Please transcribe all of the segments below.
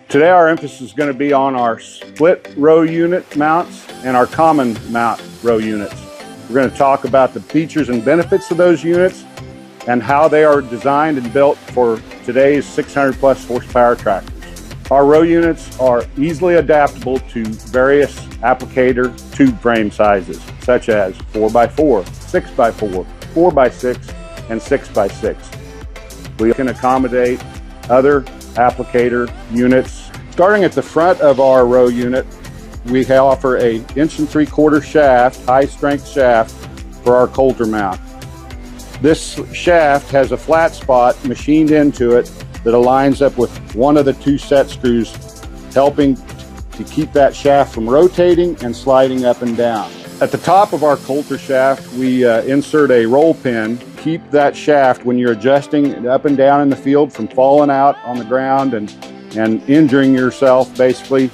Today our emphasis is going to be on our split row unit mounts and our common mount row units. We're going to talk about the features and benefits of those units and how they are designed and built for today's 600 plus horsepower tractors. Our row units are easily adaptable to various applicator tube frame sizes, such as 4x4, 6x4, 4x6, and 6x6. We can accommodate other applicator units. Starting at the front of our row unit, we offer a 1 3/4" shaft, high strength shaft for our coulter mount. This shaft has a flat spot machined into it that aligns up with one of the 2 set screws, helping to keep that shaft from rotating and sliding up and down. At the top of our coulter shaft, we insert a roll pin. Keep that shaft, when you're adjusting up and down in the field, from falling out on the ground and injuring yourself, basically.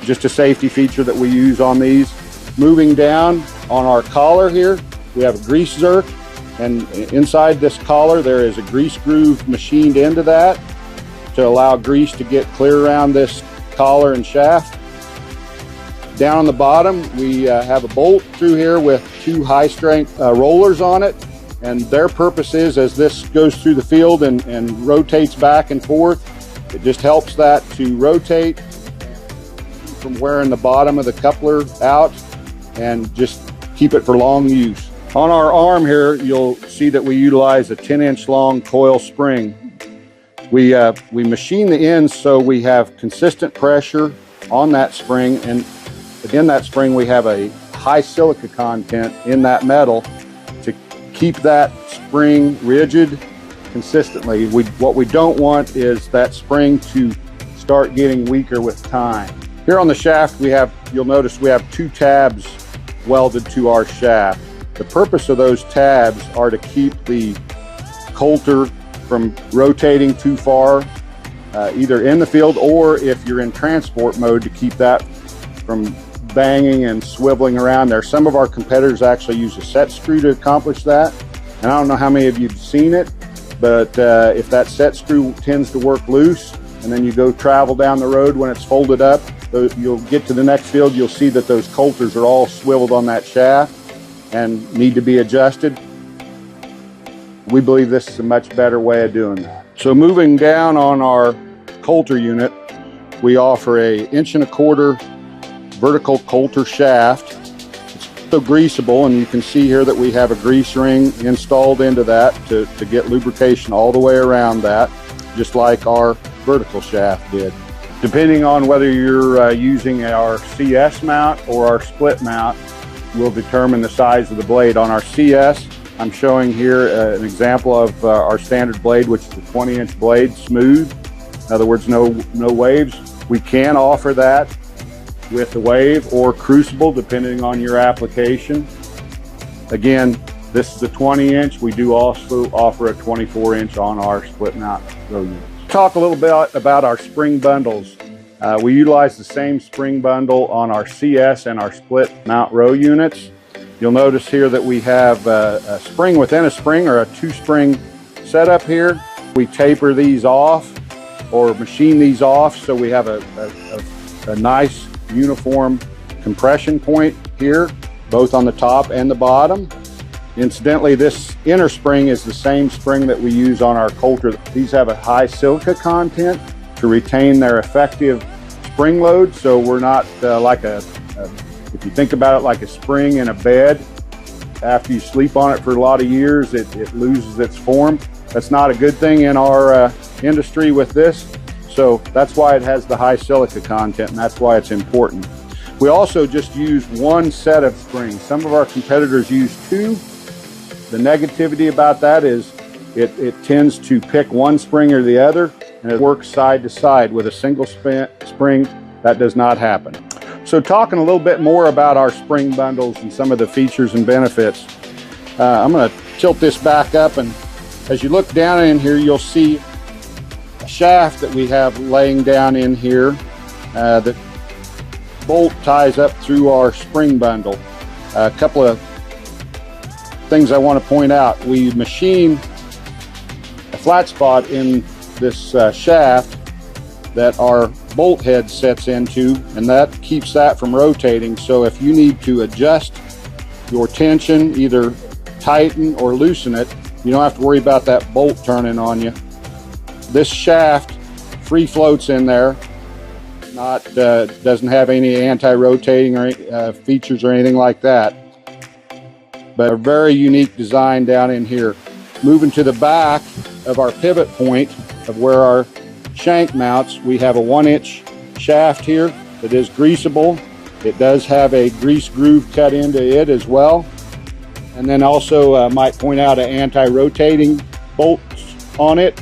Just a safety feature that we use on these. Moving down on our collar here, we have a grease zerk, and inside this collar there is a grease groove machined into that to allow grease to get clear around this collar and shaft. Down on the bottom, we have a bolt through here with 2 high strength rollers on it, and their purpose is, as this goes through the field and rotates back and forth, it just helps that to rotate from wearing the bottom of the coupler out and just keep it for long use. On our arm here, you'll see that we utilize a 10-inch long coil spring. We machine the ends so we have consistent pressure on that spring, and in that spring we have a high silica content in that metal to keep that spring rigid consistently. What we don't want is that spring to start getting weaker with time. Here on the shaft you'll notice we have 2 tabs welded to our shaft. The purpose of those tabs are to keep the coulter from rotating too far, either in the field or if you're in transport mode, to keep that from banging and swiveling around there. Some of our competitors actually use a set screw to accomplish that, and I don't know how many of you've seen it, but if that set screw tends to work loose and then you go travel down the road when it's folded up, you'll get to the next field, you'll see that those coulters are all swiveled on that shaft and need to be adjusted. We believe this is a much better way of doing that. So moving down on our coulter unit, we offer a 1 1/4" vertical coulter shaft. It's so greasable, and you can see here that we have a grease ring installed into that to get lubrication all the way around that, just like our vertical shaft did. Depending on whether you're using our CS mount or our split mount, will determine the size of the blade. On our CS, I'm showing here an example of our standard blade, which is a 20-inch blade, smooth. In other words, no waves. We can offer that with the wave or crucible, depending on your application. Again, this is a 20-inch. We do also offer a 24-inch on our split mount row units. Talk a little bit about our spring bundles. We utilize the same spring bundle on our CS and our split mount row units. You'll notice here that we have a spring within a spring, or a 2-spring setup here. We taper these off or machine these off so we have a nice uniform compression point here, both on the top and the bottom. Incidentally, this inner spring is the same spring that we use on our coulter. These have a high silica content to retain their effective spring load, so we're not like if you think about it, like a spring in a bed. After you sleep on it for a lot of years, it loses its form. That's not a good thing in our industry with this, so that's why it has the high silica content, and that's why it's important. We also just use 1 set of springs. Some of our competitors use 2. The negativity about that is it tends to pick one spring or the other, and it works side to side. With a single spring, that does not happen. So talking a little bit more about our spring bundles and some of the features and benefits, I'm going to tilt this back up, and as you look down in here, you'll see a shaft that we have laying down in here. The bolt ties up through our spring bundle. A couple of things I want to point out. We machine a flat spot in this shaft that our bolt head sets into, and that keeps that from rotating. So if you need to adjust your tension, either tighten or loosen it, you don't have to worry about that bolt turning on you. This shaft free floats in there, doesn't have any anti-rotating or features or anything like that, but a very unique design down in here. Moving to the back of our pivot point of where our shank mounts, we have a 1-inch shaft here that is greasable. It does have a grease groove cut into it as well. And then also might point out an anti-rotating bolt on it,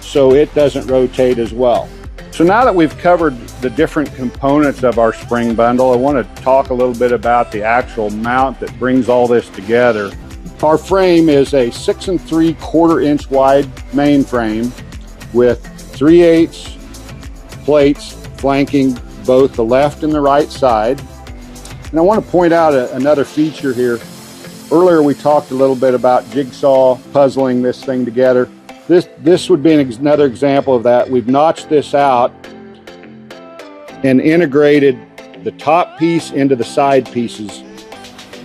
so it doesn't rotate as well. So now that we've covered the different components of our spring bundle, I want to talk a little bit about the actual mount that brings all this together. Our frame is a 6 3/4 inch wide main frame with 3/8 plates flanking both the left and the right side. And I want to point out another feature here. Earlier we talked a little bit about jigsaw puzzling this thing together. This would be another example of that. We've notched this out and integrated the top piece into the side pieces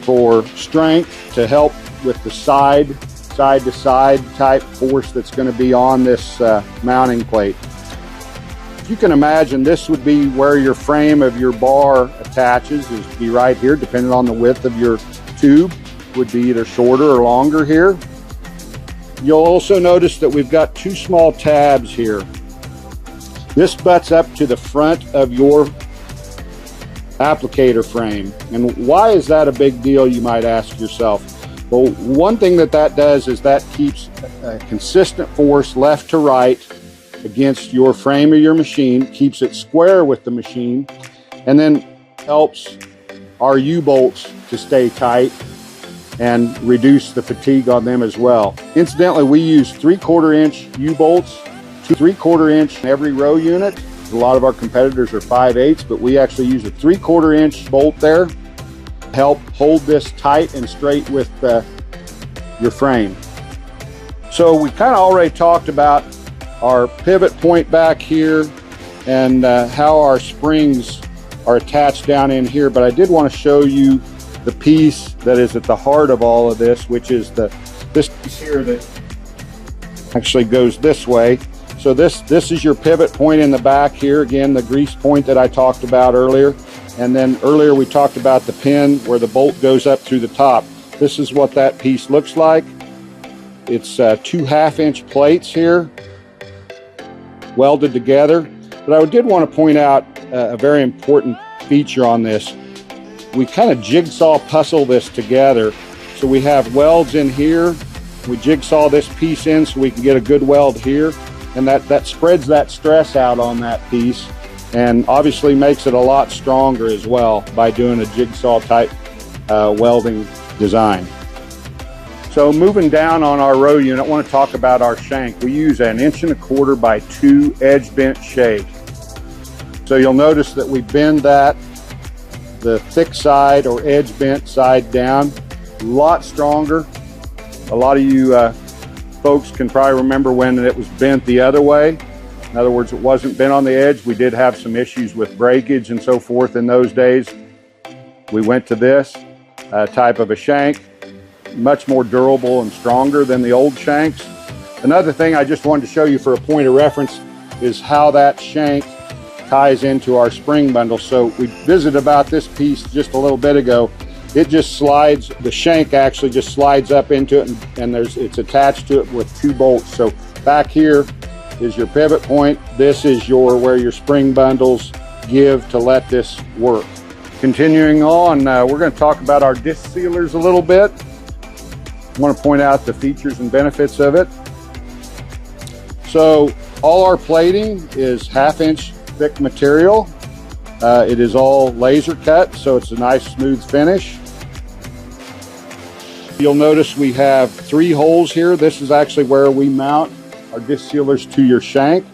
for strength to help with the side to side type force that's going to be on this mounting plate. You can imagine this would be where your frame of your bar attaches, is be right here, depending on the width of your tube, would be either shorter or longer here. You'll also notice that we've got 2 small tabs here. This butts up to the front of your applicator frame. And why is that a big deal, you might ask yourself? Well, one thing that does is that keeps a consistent force left to right against your frame of your machine, keeps it square with the machine, and then helps our U-bolts to stay tight and reduce the fatigue on them as well. Incidentally, we use 3/4 inch U-bolts, 3/4 inch in every row unit. A lot of our competitors are 5/8, but we actually use a 3/4 inch bolt there to help hold this tight and straight with your frame. So we kind of already talked about our pivot point back here and how our springs are attached down in here, but I did want to show you the piece that is at the heart of all of this, which is this piece here that actually goes this way. So this is your pivot point in the back here. Again, the grease point that I talked about earlier. And then earlier we talked about the pin where the bolt goes up through the top. This is what that piece looks like. It's 2 1/2-inch plates here, welded together. But I did want to point out a very important feature on this. We kind of jigsaw puzzle this together. So we have welds in here. We jigsaw this piece in so we can get a good weld here. And that spreads that stress out on that piece and obviously makes it a lot stronger as well by doing a jigsaw type welding design. So moving down on our row unit, I want to talk about our shank. We use an 1¼ by 2 edge bent shake. So you'll notice that we bend that, the thick side or edge bent side down, a lot stronger. A lot of you folks can probably remember when it was bent the other way. In other words, it wasn't bent on the edge. We did have some issues with breakage and so forth in those days. We went to this type of a shank, much more durable and stronger than the old shanks. Another thing I just wanted to show you for a point of reference is how that shank ties into our spring bundle. So we visited about this piece just a little bit ago. It just slides, the shank actually just slides up into it, and it's attached to it with 2 bolts. So back here is your pivot point. This is where your spring bundles give to let this work. Continuing on, we're going to talk about our disc sealers a little bit. I want to point out the features and benefits of it. So all our plating is 1/2-inch thick material. It is all laser cut, so it's a nice smooth finish. You'll notice we have 3 holes here. This is actually where we mount our disc sealers to your shank,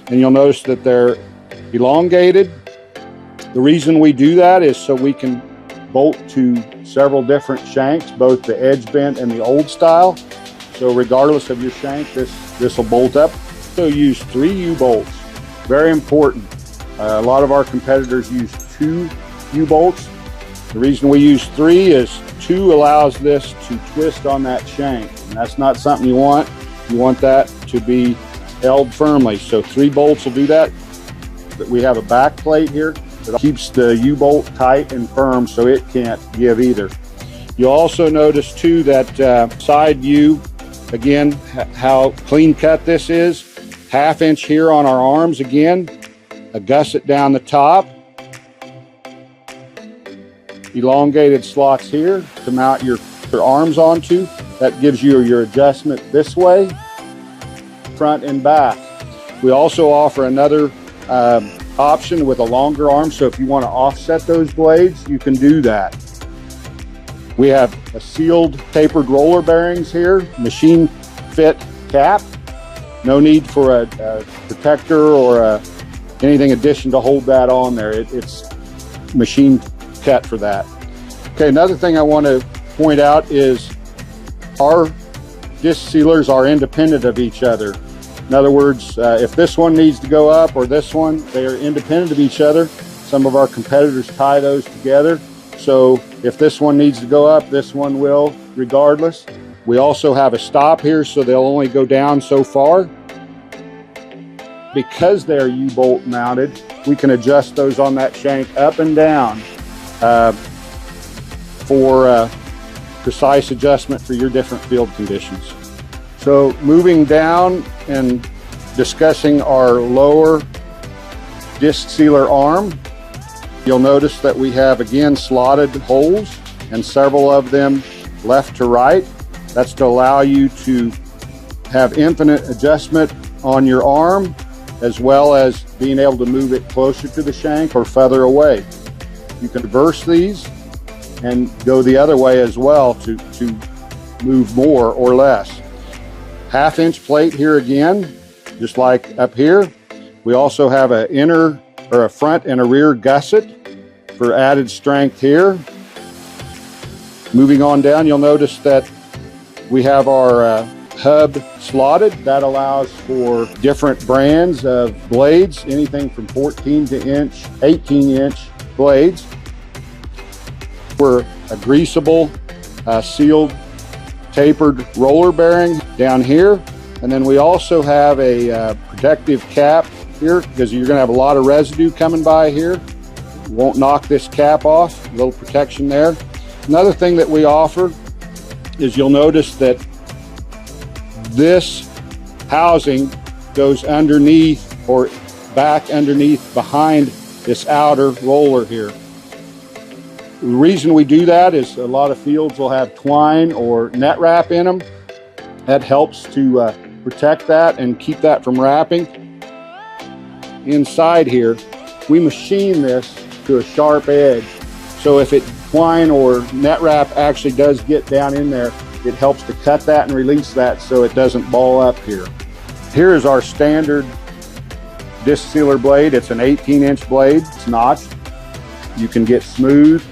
and you'll notice that they're elongated. The reason we do that is so we can bolt to several different shanks, both the edge bent and the old style. So regardless of your shank, this will bolt up. So use 3 U-bolts. Very important. A lot of our competitors use 2 U-bolts. The reason we use 3 is 2 allows this to twist on that shank, and that's not something you want. You want that to be held firmly. So 3 bolts will do that. But we have a back plate here that keeps the U-bolt tight and firm so it can't give either. You'll also notice too that side view, again, how clean cut this is. 1/2 inch here on our arms again, a gusset down the top, elongated slots here to mount your arms onto. That gives you your adjustment this way, front and back. We also offer another option with a longer arm, so if you want to offset those blades, you can do that. We have a sealed tapered roller bearings here, machine fit cap. No need for a protector or anything addition to hold that on there. It's machine cut for that. Okay, another thing I want to point out is our disc sealers are independent of each other. In other words, if this one needs to go up or this one, they are independent of each other. Some of our competitors tie those together. So if this one needs to go up, this one will regardless. We also have a stop here, so they'll only go down so far. Because they're U-bolt mounted, we can adjust those on that shank up and down for precise adjustment for your different field conditions. So moving down and discussing our lower disc sealer arm, you'll notice that we have again slotted holes and several of them left to right. That's to allow you to have infinite adjustment on your arm, as well as being able to move it closer to the shank or further away. You can reverse these and go the other way as well to move more or less. 1/2 inch plate here again, just like up here. We also have an inner or a front and a rear gusset for added strength here. Moving on down, you'll notice that we have our hub slotted. That allows for different brands of blades, anything from 14 to 18-inch blades. We're a greasable, sealed, tapered roller bearing down here. And then we also have a protective cap here because you're going to have a lot of residue coming by here. Won't knock this cap off, a little protection there. Another thing that we offer is you'll notice that this housing goes underneath or back underneath behind this outer roller here. The reason we do that is a lot of fields will have twine or net wrap in them. That helps to protect that and keep that from wrapping. Inside here, we machine this to a sharp edge. So if twine or net wrap actually does get down in there, it helps to cut that and release that so it doesn't ball up here. Here is our standard disc sealer blade. It's an 18-inch blade. It's notched. You can get smooth.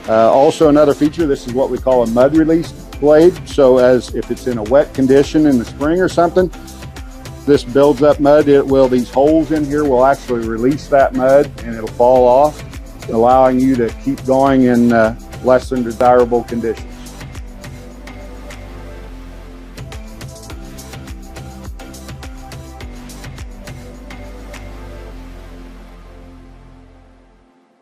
Also another feature, this is what we call a mud release blade. So as if it's in a wet condition in the spring or something, this builds up mud. These holes in here will actually release that mud and it'll fall off, allowing you to keep going in less than desirable conditions.